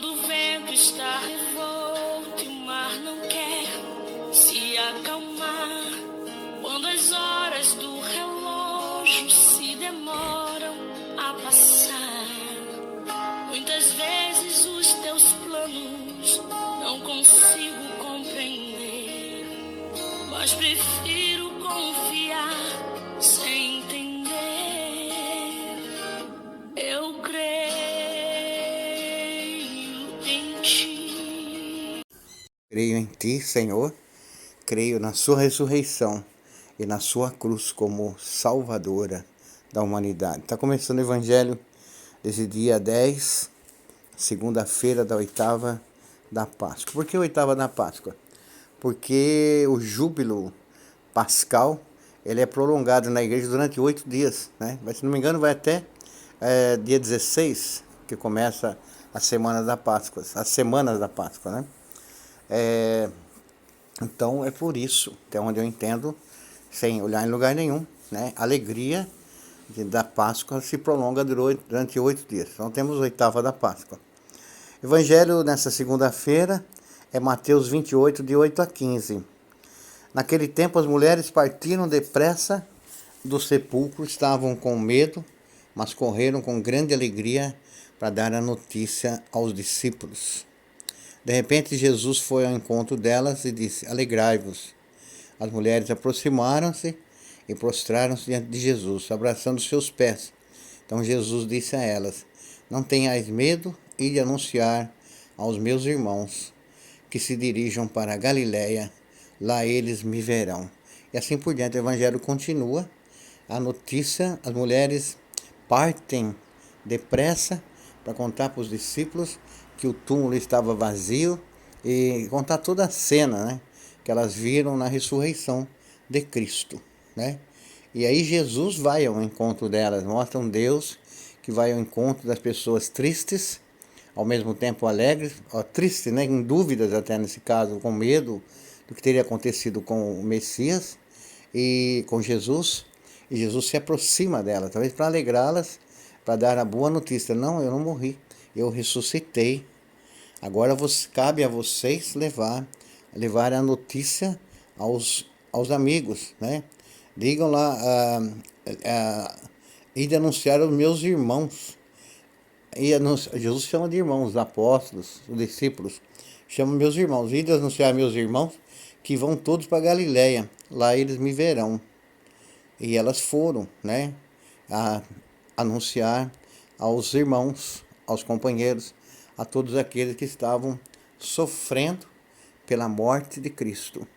Quando o vento está revolto e o mar não quer se acalmar, quando as horas do relógio se demoram a passar, muitas vezes os teus planos não consigo compreender, mas prefiro confiar sem entender. Eu creio em ti. Creio em ti, Senhor, creio na sua ressurreição e na sua cruz como salvadora da humanidade. Está começando o Evangelho desse dia 10, segunda-feira da oitava da Páscoa. Por que oitava da Páscoa? Porque o júbilo pascal ele é prolongado na igreja durante 8 dias, né? Mas, se não me engano, vai até dia 16, que começa a semana da Páscoa, as semanas da Páscoa, né? Então é por isso, até onde eu entendo, sem olhar em lugar nenhum, né? A alegria da Páscoa se prolonga durante 8 dias. Então temos a oitava da Páscoa. Evangelho nessa segunda-feira é Mateus 28, de 8 a 15. Naquele tempo as mulheres partiram depressa do sepulcro, estavam com medo, mas correram com grande alegria para dar a notícia aos discípulos. De repente Jesus foi ao encontro delas e disse: Alegrai-vos. As mulheres aproximaram-se e prostraram-se diante de Jesus, abraçando seus pés. Então Jesus disse a elas: Não tenhais medo, ide anunciar aos meus irmãos que se dirijam para a Galiléia, lá eles me verão. E assim por diante, o evangelho continua. A notícia, as mulheres partem depressa para contar para os discípulos que o túmulo estava vazio e contar toda a cena, né, que elas viram na ressurreição de Cristo, né? E aí Jesus vai ao encontro delas, mostra um Deus que vai ao encontro das pessoas tristes, ao mesmo tempo alegres, tristes, né, em dúvidas até nesse caso, com medo do que teria acontecido com o Messias e com Jesus. E Jesus se aproxima delas, talvez para alegrá-las, para dar a boa notícia: não, eu não morri, eu ressuscitei. Agora cabe a vocês levar a notícia aos amigos, né? Digam lá, e denunciar aos meus irmãos. Jesus chama de irmãos, os apóstolos, os discípulos, chama meus irmãos. E denunciar meus irmãos que vão todos para Galiléia, lá eles me verão. E elas foram, né, a anunciar aos irmãos, aos companheiros, a todos aqueles que estavam sofrendo pela morte de Cristo.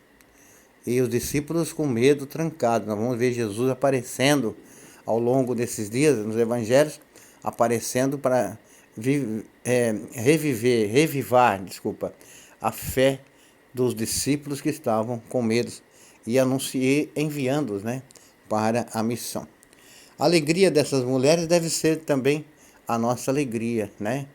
E os discípulos com medo trancados. Nós vamos ver Jesus aparecendo ao longo desses dias, nos evangelhos, aparecendo para revivar a fé dos discípulos que estavam com medo e enviando-os, né, para a missão. A alegria dessas mulheres deve ser também a nossa alegria, né?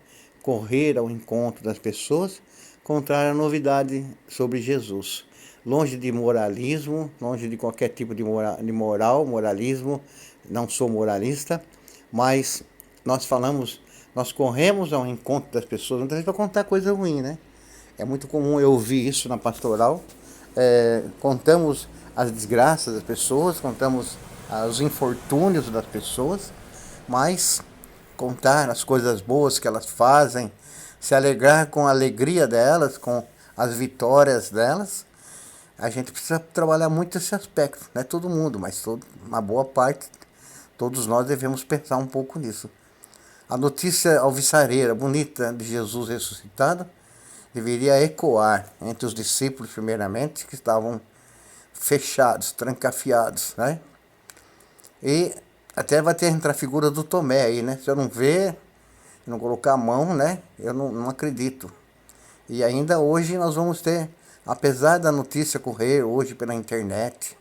Correr ao encontro das pessoas, contar a novidade sobre Jesus. Longe de moralismo, longe de qualquer tipo de moralismo, não sou moralista, mas nós corremos ao encontro das pessoas, muitas vezes para contar coisa ruim, né? É muito comum eu ouvir isso na pastoral. Contamos as desgraças das pessoas, contamos os infortúnios das pessoas, mas contar as coisas boas que elas fazem, se alegrar com a alegria delas, com as vitórias delas, a gente precisa trabalhar muito esse aspecto. Não é todo mundo, mas uma boa parte, todos nós devemos pensar um pouco nisso. A notícia alvissareira, bonita, de Jesus ressuscitado, deveria ecoar entre os discípulos, primeiramente, que estavam fechados, trancafiados, né? E até vai ter entrar a figura do Tomé aí, né? Se eu não ver, não colocar a mão, né? Eu não acredito. E ainda hoje nós vamos ter, apesar da notícia correr hoje pela internet,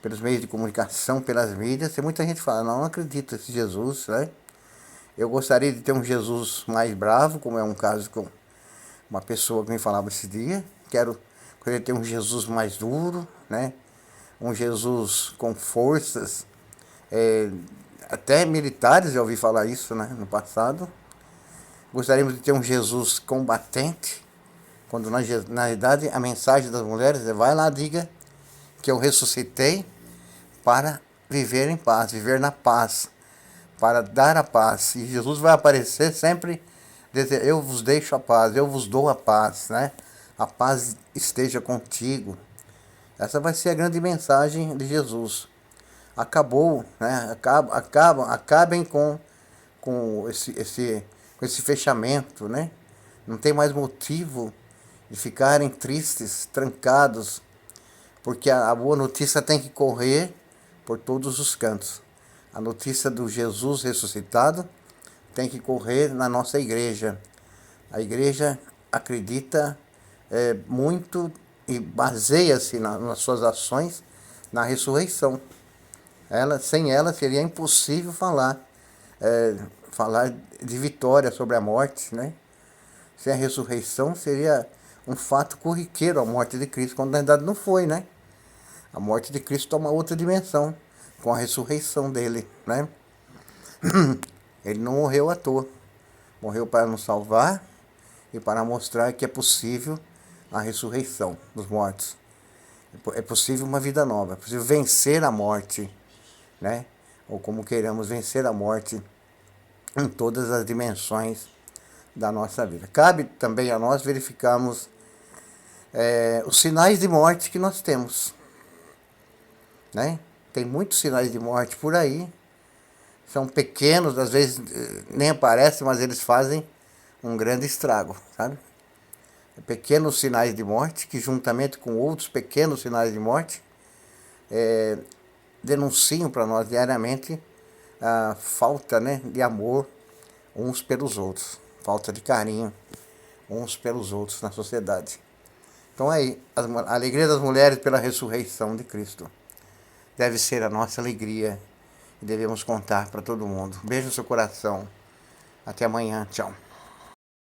pelos meios de comunicação, pelas mídias, tem muita gente que fala: não acredito nesse Jesus, né? Eu gostaria de ter um Jesus mais bravo, como é um caso com uma pessoa que me falava esse dia. Queria ter um Jesus mais duro, né? Um Jesus com forças, até militares, já ouvi falar isso, né, no passado. Gostaríamos de ter um Jesus combatente, quando na realidade a mensagem das mulheres é: vai lá, diga que eu ressuscitei para viver em paz, viver na paz, para dar a paz. E Jesus vai aparecer sempre dizer: eu vos deixo a paz, eu vos dou a paz, né? A paz esteja contigo. Essa vai ser a grande mensagem de Jesus. Acabou, né? Acabem com esse fechamento, né? Não tem mais motivo de ficarem tristes, trancados, porque a boa notícia tem que correr por todos os cantos. A notícia do Jesus ressuscitado tem que correr na nossa igreja. A igreja acredita muito e baseia-se nas suas ações na ressurreição. Sem ela seria impossível falar de vitória sobre a morte, né? Sem a ressurreição seria um fato corriqueiro a morte de Cristo, quando na verdade não foi, né? A morte de Cristo toma outra dimensão com a ressurreição dele, né? Ele não morreu à toa. Morreu para nos salvar e para mostrar que é possível a ressurreição dos mortos. É possível uma vida nova, é possível vencer a morte, né? Ou como queiramos, vencer a morte em todas as dimensões da nossa vida. Cabe também a nós verificarmos os sinais de morte que nós temos, né? Tem muitos sinais de morte por aí, são pequenos, às vezes nem aparecem, mas eles fazem um grande estrago, sabe? Pequenos sinais de morte que, juntamente com outros pequenos sinais de morte, denunciam para nós diariamente a falta, né, de amor uns pelos outros, falta de carinho uns pelos outros na sociedade. Então aí, a alegria das mulheres pela ressurreição de Cristo deve ser a nossa alegria e devemos contar para todo mundo. Beijo no seu coração. Até amanhã. Tchau.